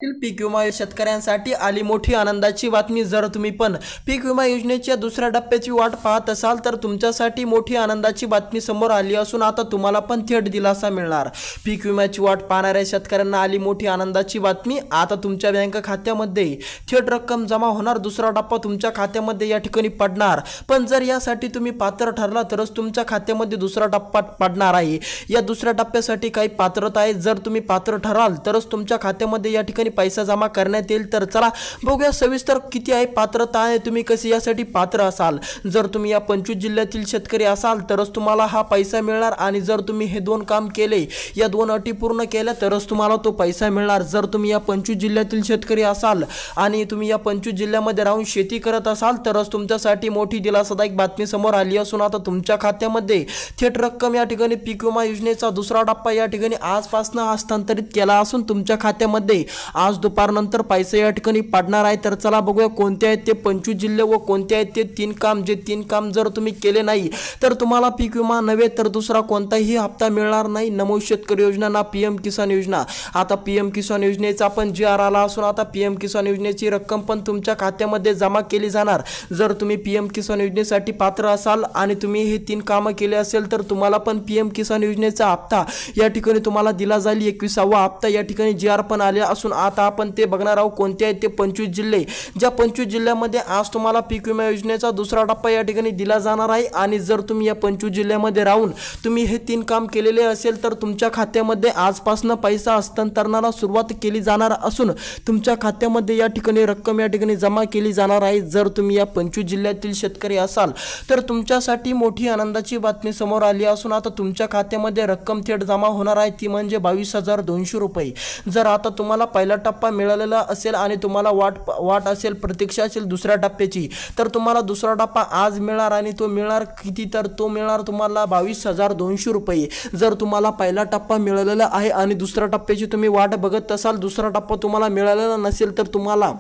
पीक विमा शेतकऱ्यांसाठी आली मोठी आनंदाची बातमी। जर तुम्ही पण पीक विमा योजनेच्या दुसऱ्या टप्प्याची वाट पाहत असाल तर तुमच्यासाठी मोठी आनंदाची बातमी समोर आली असून आता तुम्हाला पण थेट दिलासा मिळणार। पीक विम्याची वाट पाहणाऱ्या शेतकऱ्यांना आली मोठी आनंदाची बातमी। आता तुमच्या बँक खात्यामध्ये थेट रक्कम जमा होणार, दुसरा टप्पा तुमच्या खात्यामध्ये या ठिकाणी पडणार। पण जर यासाठी तुम्ही पात्र ठरला तरच तुमच्या खात्यामध्ये दुसरा टप्पा पडणार आहे। या दुसऱ्या टप्प्यासाठी काही पात्रता आहे, जर तुम्ही पात्र ठराल तरच तुमच्या खात्यामध्ये या ठिकाणी पैसा जमा करण्यात येईल। तर चला बघूया सविस्तर किती आहे पात्रता आहे, तुम्ही कसे यासाठी पात्र असाल। जर तुम्ही या 25 जिल्ह्यातील शेतकरी असाल तरच तुम्हाला हा पैसा मिळणार आणि जर तुम्ही हे दोन काम केले, या दोन अटी पूर्ण केल्या तरच तुम्हाला तो पैसा मिळणार। जर तुम्ही या 25 जिल्ह्यातील शेतकरी असाल आणि तुम्ही या 25 जिल्ह्यामध्ये राहून शेती करत असाल तरच तुमच्यासाठी मोठी दिलासादायक बातमी समोर आली असून आता तुमच्या खात्यामध्ये थेट रक्कम या ठिकाणी पीक विमा योजनेचा दुसरा टप्पा या ठिकाणी आजपासून हस्तांतरित केला असून तुमच्या खात्यामध्ये आज दुपारनंतर पैसे या ठिकाणी पडणार आहे। तर चला बघूया कोणते आहेत ते 25 जिल्हे व कोणते आहेत ते 3 काम। जे 3 काम जर तुम्ही केले नाही तर तुम्हाला पीक विमा नव्हे तर दुसरा कोणताही हप्ता मिळणार नाही। नमो शेतकरी योजना ना पीएम किसान योजना। आता पीएम किसान योजनेचा पण GR आला असून आता पीएम किसान योजनेची रक्कम पण तुमच्या खात्यामध्ये जमा केली जाणार। जर तुम्ही पीएम किसान योजनेसाठी पात्र असाल आणि तुम्ही हे 3 कामं केले असेल तर तुम्हाला पण पीएम किसान योजनेचा हप्ता या ठिकाणी तुम्हाला दिला जाईल। 21वा हप्ता या ठिकाणी GR पण आले असून आता आपण ते बघणार आहोत कोणते आहेत ते 25 जिल्हे। ज्या 25 जिल्ह्यामध्ये आज तुम्हाला पीक विमा योजनेचा दुसरा टप्पा या ठिकाणी दिला जाणार आहे आणि जर तुम्ही या 25 जिल्ह्यामध्ये राहून तुम्ही हे 3 काम केलेले असेल तर तुमच्या खात्यामध्ये आजपासून पैसा हस्तांतरणाला सुरुवात केली जाणार असून तुमच्या खात्यामध्ये या ठिकाणी रक्कम या ठिकाणी जमा केली जाणार आहे। जर तुम्ही या 25 जिल्ह्यातील शेतकरी असाल तर तुमच्यासाठी मोठी आनंदाची बातमी समोर आली असून आता तुमच्या खात्यामध्ये रक्कम थेट जमा होणार आहे, ती म्हणजे 22,200 रुपये। जर आता तुम्हाला पहिला टप्पा मिळालेला असेल आणि तुम्हाला वाट असेल, प्रतीक्षा असेल दुसऱ्या टप्प्याची, तर तुम्हाला दुसरा टप्पा आज मिळणार आणि तो मिळणार किती, तर तो मिळणार तुम्हाला 22,200 रुपये। जर तुम्हाला पहिला टप्पा मिळालेला आहे आणि दुसऱ्या टप्प्याची तुम्ही वाट बघत असाल, दुसरा टप्पा तुम्हाला मिळालेला नसेल तर तुम्हाला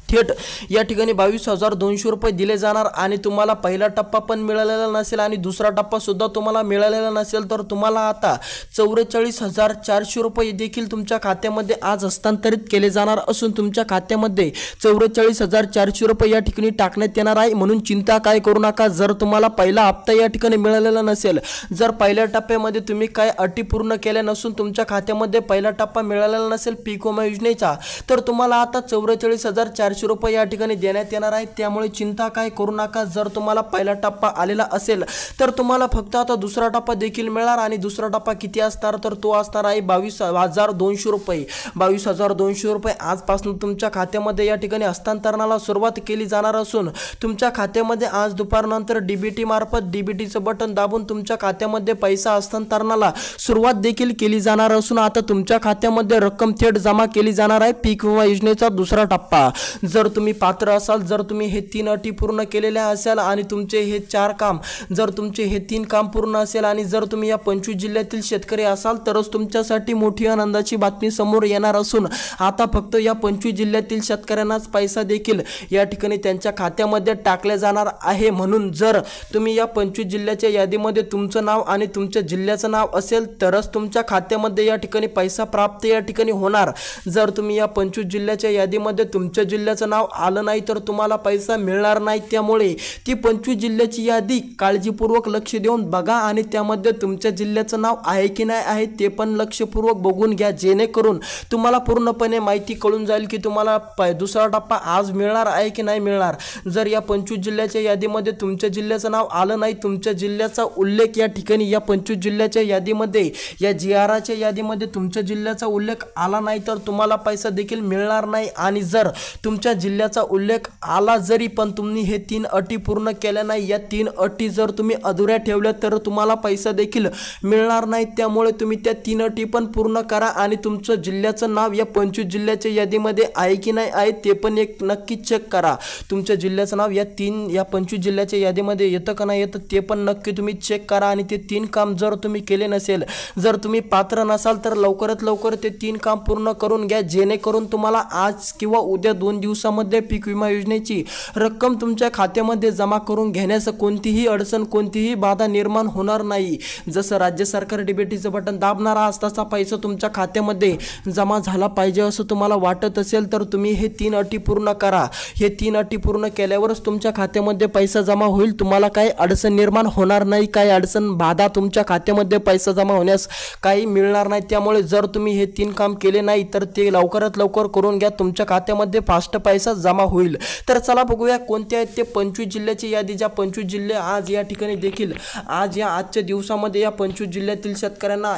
थेट या ठिकाणी 22,200 रुपये दिले जाणार आणि तुम्हाला पहिला टप्पा पण मिळालेला नसेल आणि दुसरा टप्पा सुद्धा तुम्हाला मिळालेला नसेल तर तुम्हाला आता 44,400 रुपये देखील तुमच्या खात्यामध्ये आज हस्तांतरित केले जाणार असून तुमच्या खात्यामध्ये 44,400 रुपये या ठिकाणी टाकण्यात येणार आहे। म्हणून चिंता काय करू नका। जर तुम्हाला पहिला हप्ता या ठिकाणी मिळालेला नसेल, जर पहिल्या टप्प्यामध्ये तुम्ही काय अटी पूर्ण केल्या नसून तुमच्या खात्यामध्ये पहिला टप्पा मिळालेला नसेल पीक विमा योजनेचा, तर तुम्हाला आता 44,400 रुपये या ठिकाणी देण्यात येणार आहे। त्यामुळे चिंता काय करू नका। जर तुम्हाला पहिला टप्पा आलेला असेल तर तुम्हाला फक्त आता दुसरा टप्पा देखील मिळणार आणि दुसरा टप्पा किती असणार तर तो असणार आहे 22,200 रुपये। 22,200 रुपये आजपासून तुमच्या खात्यामध्ये या ठिकाणी हस्तांतरणाला सुरुवात केली जाणार असून तुमच्या खात्यामध्ये आज दुपारनंतर DBT मार्फत DBTचं बटन दाबून तुमच्या खात्यामध्ये पैसा हस्तांतरणाला सुरुवात देखील केली जाणार असून आता तुमच्या खात्यामध्ये रक्कम थेट जमा केली जाणार आहे पीक विमा योजनेचा दुसरा टप्पा। जर तुम्ही पात्र असाल, जर तुम्ही हे 3 अटी पूर्ण केलेल्या असाल आणि तुमचे हे 4 काम, जर तुमचे हे 3 काम पूर्ण असेल आणि जर तुम्ही या 25 जिल्ह्यातील शेतकरी असाल तरच तुमच्यासाठी मोठी आनंदाची बातमी समोर येणार असून आता फक्त या 25 जिल्ह्यातील शेतकऱ्यांनाच पैसा देखील या ठिकाणी त्यांच्या खात्यामध्ये टाकले जाणार आहे। म्हणून जर तुम्ही या 25 जिल्ह्याच्या यादीमध्ये तुमचं नाव आणि तुमच्या जिल्ह्याचं नाव असेल तरच तुमच्या खात्यामध्ये या ठिकाणी पैसा प्राप्त या ठिकाणी होणार। जर तुम्ही या 25 जिल्ह्याच्या यादीमध्ये तुमच्या जिल्ह्याचं नाव आलं नाही तर तुम्हाला पैसा मिळणार नाही। त्यामुळे ती 25 जिल्ह्याची यादी काळजीपूर्वक लक्ष देऊन बघा आणि त्यामध्ये तुमच्या जिल्ह्याचं नाव आहे की नाही आहे ते पण लक्षपूर्वक बघून घ्या, जेणेकरून तुम्हाला पूर्णपणे माहिती कळून जाईल की तुम्हाला दुसरा टप्पा आज मिळणार आहे की नाही मिळणार। जर या 25 जिल्ह्याच्या यादीमध्ये तुमच्या जिल्ह्याचं नाव आलं नाही, तुमच्या जिल्ह्याचा उल्लेख या ठिकाणी या 25 जिल्ह्याच्या यादीमध्ये या GRच्या यादीमध्ये तुमच्या जिल्ह्याचा उल्लेख आला नाही तर तुम्हाला पैसा देखील मिळणार नाही। आणि जर तुमच्या जिल्ह्याचा उल्लेख आला जरी पण तुम्ही हे 3 अटी पूर्ण केल्या नाही, या 3 अटी जर तुम्ही अधुऱ्या ठेवल्या तर तुम्हाला पैसा देखील मिळणार नाही। त्यामुळे तुम्ही त्या 3 अटी पण पूर्ण करा आणि तुमचं जिल्ह्याचं नाव या 25 जिल्ह्याच्या यादीमध्ये आहे की नाही आहे ते पण एक नक्की चेक करा। तुमच्या जिल्ह्याचं नाव या 25 जिल्ह्याच्या यादीमध्ये येतं का नाही येतं ते पण नक्की तुम्ही चेक करा आणि ते 3 काम जर तुम्ही केले नसेल, जर तुम्ही पात्र नसाल तर लवकरात लवकर ते 3 काम पूर्ण करून घ्या, जेणेकरून तुम्हाला आज किंवा उद्या 2 दिवस दिवसामध्ये पीक विमा योजनेची रक्कम तुमच्या खात्यामध्ये जमा करून घेण्यास कोणतीही अडचण, कोणतीही बाधा निर्माण होणार नाही. जसं राज्य सरकार डीबीटीचं बटन दाबणार असताचा पैसा तुमच्या खात्यामध्ये जमा झाला पाहिजे असं तुम्हाला वाटत असेल तर तुम्ही हे 3 अटी पूर्ण करा. हे 3 अटी पूर्ण केल्यावरच तुमच्या खात्यामध्ये पैसा जमा होईल. तुम्हाला काही अडचण निर्माण होणार नाही, काही अडचण बाधा तुमच्या खात्यामध्ये पैसा जमा होण्यास काही मिळणार नाही. त्यामुळे जर तुम्ही हे 3 काम केले नाही तर ते लवकरात लवकर करून घ्या. तुमच्या खात्यामध्ये फास्ट पैसा जमा होईल. तर चला बघूया कोणते आहेत ते 25 जिल्ह्याची यादी. ज्या 25 जिल्हे आज या ठिकाणी देखील आजच्या दिवसामध्ये या 25 जिल्ह्यातील शेतकऱ्यांना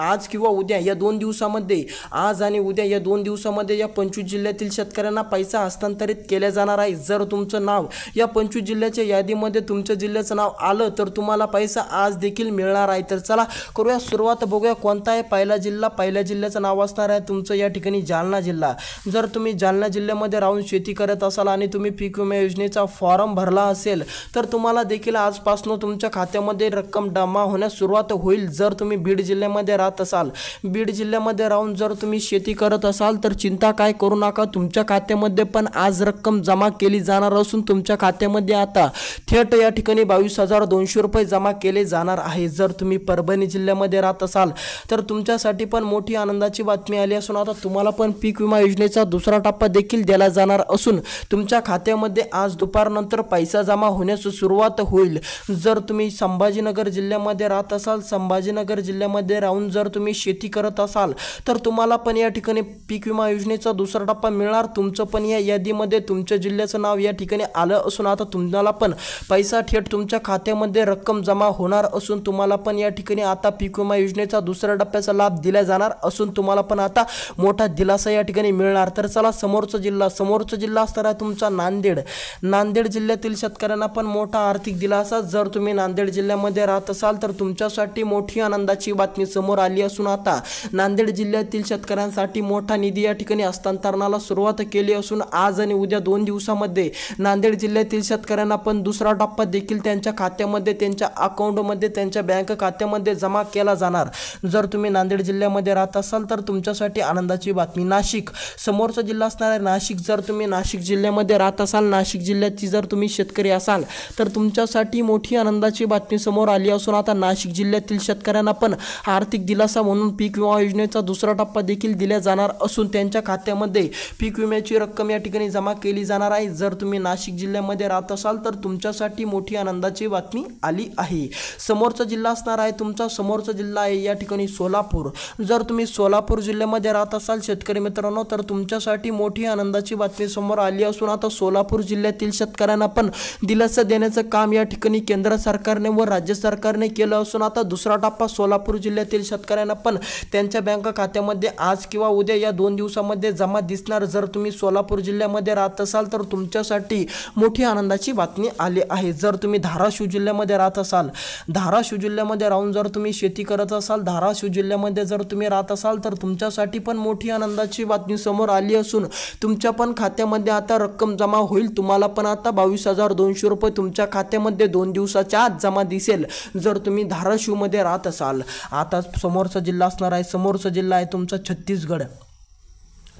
आज किंवा उद्या या 2 दिवसामध्ये, आज आणि उद्या या 2 दिवसामध्ये या 25 जिल्ह्यातील शेतकऱ्यांना पैसा हस्तांतरित केला जाणार आहे. जर तुमचं नाव या 25 जिल्ह्याच्या यादीमध्ये तुमच्या जिल्ह्याचं नाव आलं तर तुम्हाला पैसा आज देखील मिळणार आहे. तर चला करूया सुरुवात. बघूया कोणता आहे पहिला जिल्हा. पहिल्या जिल्ह्याचं नाव असणार आहे तुमचं या ठिकाणी जालना जिल्हा. जर तुम्ही जालना जिल्ह्यामध्ये राहून शेती करत असाल आणि तुम्ही पीक विमा योजनेचा फॉर्म भरला असेल तर तुम्हाला देखील आजपासून तुमच्या खात्यामध्ये रक्कम जमा होण्यास सुरुवात होईल. जर तुम्ही बीड जिल्ह्यामध्ये राहत असाल, बीड जिल्ह्यामध्ये राहून जर तुम्ही शेती करत असाल तर चिंता काय करू नका. तुमच्या खात्यामध्ये पण आज रक्कम जमा केली जाणार असून तुमच्या खात्यामध्ये आता थेट या ठिकाणी 22,200 रुपये जमा केले जाणार आहे. जर तुम्ही परभणी जिल्ह्यामध्ये राहत असाल तर तुमच्यासाठी पण मोठी आनंदाची बातमी आली असून आता तुम्हाला पण पीक विमा योजनेचा दुसरा टप्पा देखील दिला जाणार असून तुमच्या खात्यामध्ये आज दुपारनंतर पैसा जमा होण्यास सुरुवात होईल. जर तुम्ही संभाजीनगर जिल्ह्यामध्ये राहत असाल, संभाजीनगर जिल्ह्यामध्ये राहून जर तुम्ही शेती करत असाल तर तुम्हाला पण या ठिकाणी पीक विमा योजनेचा दुसरा टप्पा मिळणार. तुमचं पण या यादीमध्ये तुमच्या जिल्ह्याचं नाव या ठिकाणी आलं असून आता तुम्हाला पण पैसा थेट तुमच्या खात्यामध्ये रक्कम जमा होणार असून तुम्हाला पण या ठिकाणी आता पीक विमा योजनेचा दुसऱ्या टप्प्याचा लाभ दिला जाणार असून तुम्हाला पण आता मोठा दिलासा या ठिकाणी मिळणार. तर चला समोरचा जिल्हा असणार आहे तुमचा नांदेड. नांदेड जिल्ह्यातील शेतकऱ्यांना पण मोठा आर्थिक दिलासा. जर तुम्ही नांदेड जिल्ह्यामध्ये राहत असाल तर तुमच्यासाठी मोठी आनंदाची बातमी समोर आली असून आता नांदेड जिल्ह्यातील शेतकऱ्यांसाठी मोठा निधी या ठिकाणी हस्तांतरणाला सुरुवात केली असून आज आणि उद्या 2 दिवसामध्ये नांदेड जिल्ह्यातील शेतकऱ्यांना पण दुसरा टप्पा देखील त्यांच्या खात्यामध्ये, त्यांच्या अकाउंटमध्ये, त्यांच्या बँक खात्यामध्ये जमा केला जाणार. जर तुम्ही नांदेड जिल्ह्यामध्ये राहत असाल तर तुमच्यासाठी आनंदाची बातमी. नाशिक समोरचा जिल्हा असणार आहे नाशिक. जर तुम्ही नाशिक जिल्ह्यामध्ये राहत असाल, नाशिक जिल्ह्याची जर तुम्ही शेतकरी असाल तर तुमच्यासाठी मोठी आनंदाची बातमी समोर आली असून आता नाशिक जिल्ह्यातील शेतकऱ्यांना पण आर्थिक दिलासा म्हणून पीक विमा योजनेचा दुसरा टप्पा देखील दिला जाणार असून त्यांच्या खात्यामध्ये पीक विम्याची रक्कम या ठिकाणी जमा केली जाणार आहे. जर तुम्ही नाशिक जिल्ह्यामध्ये राहत असाल तर तुमच्यासाठी मोठी आनंदाची बातमी आली आहे. समोरचा जिल्हा असणार आहे तुमचा, समोरचा जिल्हा आहे या ठिकाणी सोलापूर. जर तुम्ही सोलापूर जिल्ह्यामध्ये राहत असाल शेतकरी मित्रांनो तर तुमच्यासाठी मोठी आनंदाची बातमी समोर आली असून आता सोलापूर जिल्ह्यातील शेतकऱ्यांना पण दिलासा देण्याचं काम या ठिकाणी केंद्र सरकारने व राज्य सरकारने केलं असून आता दुसरा टप्पा सोलापूर जिल्ह्यातील शेतकऱ्यांना पण त्यांच्या बँक खात्यामध्ये आज किंवा उद्या या 2 दिवसामध्ये जमा दिसणार. जर तुम्ही सोलापूर जिल्ह्यामध्ये राहत असाल तर तुमच्यासाठी मोठी आनंदाची बातमी आली आहे. जर तुम्ही धाराशिव जिल्ह्यामध्ये राहत असाल, धाराशिव जिल्ह्यामध्ये राहून जर तुम्ही शेती करत असाल, धाराशिव जिल्ह्यामध्ये जर तुम्ही राहत असाल तर तुमच्यासाठी पण मोठी आनंदाची बातमी समोर आली असून तुमच्या पण खात्यामध्ये आता रक्कम जमा होईल. तुम्हाला पण आता 22,200 रुपये तुमच्या खात्यामध्ये 2 दिवसाच्या आत जमा दिसेल जर तुम्ही धाराशिवमध्ये राहत असाल. आता समोरचा जिल्हा असणार आहे, समोरचा जिल्हा आहे तुमचा छत्तीसगड.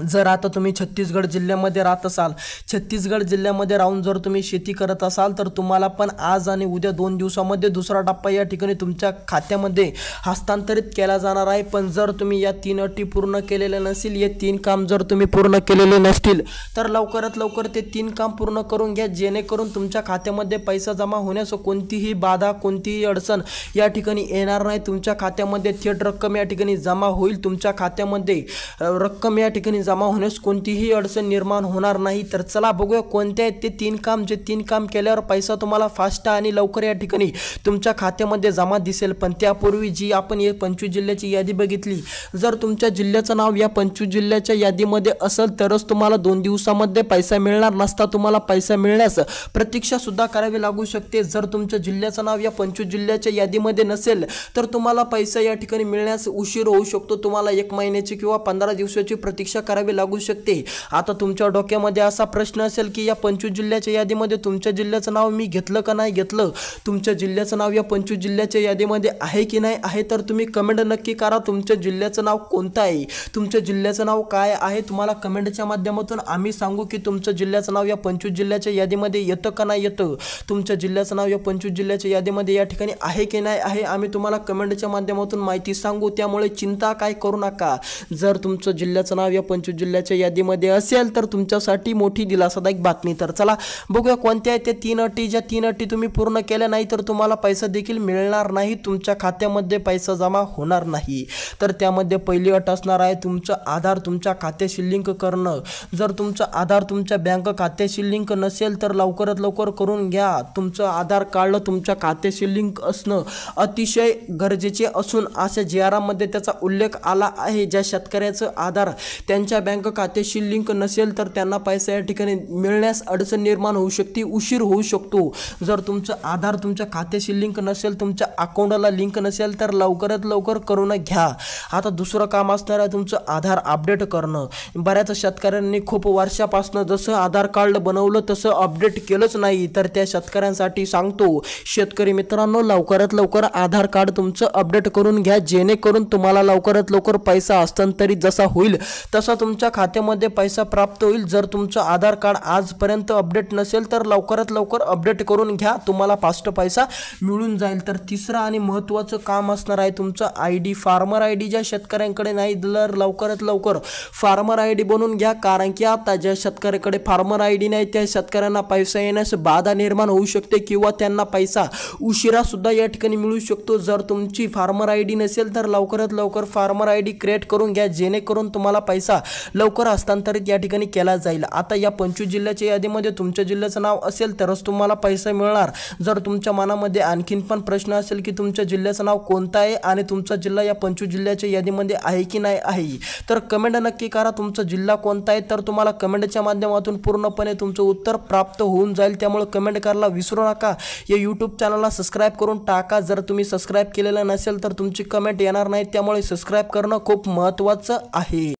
जर आता तुम्ही छत्तीसगड जिल्ह्यामध्ये राहत असाल, छत्तीसगड जिल्ह्यामध्ये राहून जर तुम्ही शेती करत असाल तर तुम्हाला पण आज आणि उद्या 2 दिवसामध्ये दुसरा टप्पा या ठिकाणी तुमच्या खात्यामध्ये हस्तांतरित केला जाणार आहे. पण जर तुम्ही या 3 अटी पूर्ण केलेले नसेल, हे 3 काम जर तुम्ही पूर्ण केलेले नसतील तर लवकरात लवकर ते 3 काम पूर्ण करून घ्या जेणेकरून तुमच्या खात्यामध्ये पैसा जमा होण्यास कोणतीही बाधा, कोणतीही अडचण या ठिकाणी येणार नाही. तुमच्या खात्यामध्ये थेट रक्कम या ठिकाणी जमा होईल. तुमच्या खात्यामध्ये रक्कम या ठिकाणी जमा होण्यास कोणतीही अडचण निर्माण होणार नाही. तर चला बघूया कोणते आहेत ते 3 काम, जे 3 काम केल्यावर पैसा तुम्हाला फास्ट आणि लवकर या ठिकाणी तुमच्या खात्यामध्ये जमा दिसेल. पण त्यापूर्वी जी आपण हे 25 जिल्ह्याची यादी बघितली, जर तुमच्या जिल्ह्याचं नाव या 25 जिल्ह्याच्या यादीमध्ये असेल तरच तुम्हाला 2 दिवसामध्ये पैसा मिळणार. नसता तुम्हाला पैसा मिळण्यास प्रतीक्षा सुद्धा करावी लागू शकते. जर तुमच्या जिल्ह्याचं नाव या 25 जिल्ह्याच्या यादीमध्ये नसेल तर तुम्हाला पैसा या ठिकाणी मिळण्यास उशीर होऊ शकतो. तुम्हाला 1 महिन्याची किंवा 15 दिवसाची प्रतीक्षा करावी लागू शकते। आता तुमच्या डोक्यामध्ये असा प्रश्न असेल की या 25 जिल्ह्याच्या यादीमध्ये तुमच्या जिल्ह्याचं नाव मी घेतलं का नाही घेतलं, तुमच्या जिल्ह्याचं नाव या 25 जिल्ह्याच्या यादीमध्ये आहे की नाही आहे, तर तुम्ही कमेंट नक्की करा तुमच्या जिल्ह्याचं नाव कोणतं आहे, तुमच्या जिल्ह्याचं नाव काय आहे। तुम्हाला कमेंटच्या माध्यमातून आम्ही सांगू की तुमच्या जिल्ह्याचं नाव या 25 जिल्ह्याच्या यादीमध्ये येतं का नाही येतं, तुमच्या जिल्ह्याचं नाव या 25 जिल्ह्याच्या यादीमध्ये या ठिकाणी आहे की नाही आहे, आम्ही तुम्हाला कमेंटच्या माध्यमातून माहिती सांगू। त्यामुळे चिंता काय करू नका। जर तुमचं जिल्ह्याचं नाव या 25 जिल्ह्याच्या यादीमध्ये असेल तर तुमच्यासाठी मोठी दिलासादायक बातमी। तर चला बघूया कोणत्या आहेत त्या 3 अटी, ज्या 3 अटी तुम्ही पूर्ण केल्या नाही तर तुम्हाला पैसा देखील मिळणार नाही, तुमच्या खात्यामध्ये पैसा जमा होणार नाही। तर त्यामध्ये पहिली अट असणार आहे तुमचं आधार तुमच्या खात्याशी लिंक करणं। जर तुमचं आधार तुमच्या बँक खात्याशी लिंक नसेल तर लवकरात लवकर करून घ्या। तुमचं आधार कार्ड तुमच्या खात्याशी लिंक असणं अतिशय गरजेचे असून अशा JRM मध्ये त्याचा उल्लेख आला आहे। ज्या शेतकऱ्याचं आधार त्यांच्या बँक खात्याशी लिंक नसेल तर त्यांना पैसा या ठिकाणी मिळण्यास अडचण निर्माण होऊ शकते, उशीर होऊ शकतो। जर तुमचं आधार तुमच्या खात्याशी लिंक नसेल, तुमच्या अकाउंटला लिंक नसेल तर लवकरात लवकर करून घ्या। आता दुसरं काम असणार आहे तुमचं आधार अपडेट करणं। बऱ्याच शेतकऱ्यांनी खूप वर्षापासून जसं आधार कार्ड बनवलं तसं अपडेट केलंच नाही, तर त्या शेतकऱ्यांसाठी सांगतो शेतकरी मित्रांनो लवकरात लवकर आधार कार्ड तुमचं अपडेट करून घ्या, जेणेकरून तुम्हाला लवकरात लवकर पैसा हस्तांतरित जसा होईल तसा तुमच्या खात्यामध्ये पैसा प्राप्त होईल। जर तुमचं आधार कार्ड आजपर्यंत अपडेट नसेल तर लवकरात लवकर अपडेट करून घ्या, तुम्हाला फास्ट पैसा मिळून जाईल। तर तिसरं आणि महत्त्वाचं काम असणार आहे तुमचं ID फार्मर ID। ज्या शेतकऱ्यांकडे नाही तर लवकरात लवकर फार्मर ID बनवून घ्या, कारण की आता ज्या शेतकऱ्याकडे फार्मर ID नाही त्या शेतकऱ्यांना पैसा येण्यास बाधा निर्माण होऊ शकते किंवा त्यांना पैसा उशिरा सुद्धा या ठिकाणी मिळू शकतो। जर तुमची फार्मर ID नसेल तर लवकरात लवकर फार्मर ID क्रिएट करून घ्या, जेणेकरून तुम्हाला पैसा लवकर हस्तांतरित या ठिकाणी केला जाईल। आता या 25 जिल्ह्याच्या यादीमध्ये तुमच्या जिल्ह्याचं नाव असेल तरच तुम्हाला पैसा मिळणार। जर तुमच्या मनामध्ये आणखीन पण प्रश्न असेल की तुमच्या जिल्ह्याचं नाव कोणतं आहे आणि तुमचा जिल्हा या 25 जिल्ह्याच्या यादीमध्ये आहे की नाही आहे, तर कमेंट नक्की करा तुमचा जिल्हा कोणता आहे। तर तुम्हाला कमेंटच्या माध्यमातून पूर्णपणे तुमचं उत्तर प्राप्त होऊन जाईल, त्यामुळे कमेंट करायला विसरू नका। या यूट्यूब चॅनलला सबस्क्राईब करून टाका, जर तुम्ही सबस्क्राईब केलेलं नसेल तर तुमची कमेंट येणार नाही, त्यामुळे सबस्क्राईब करणं खूप महत्त्वाचं आहे।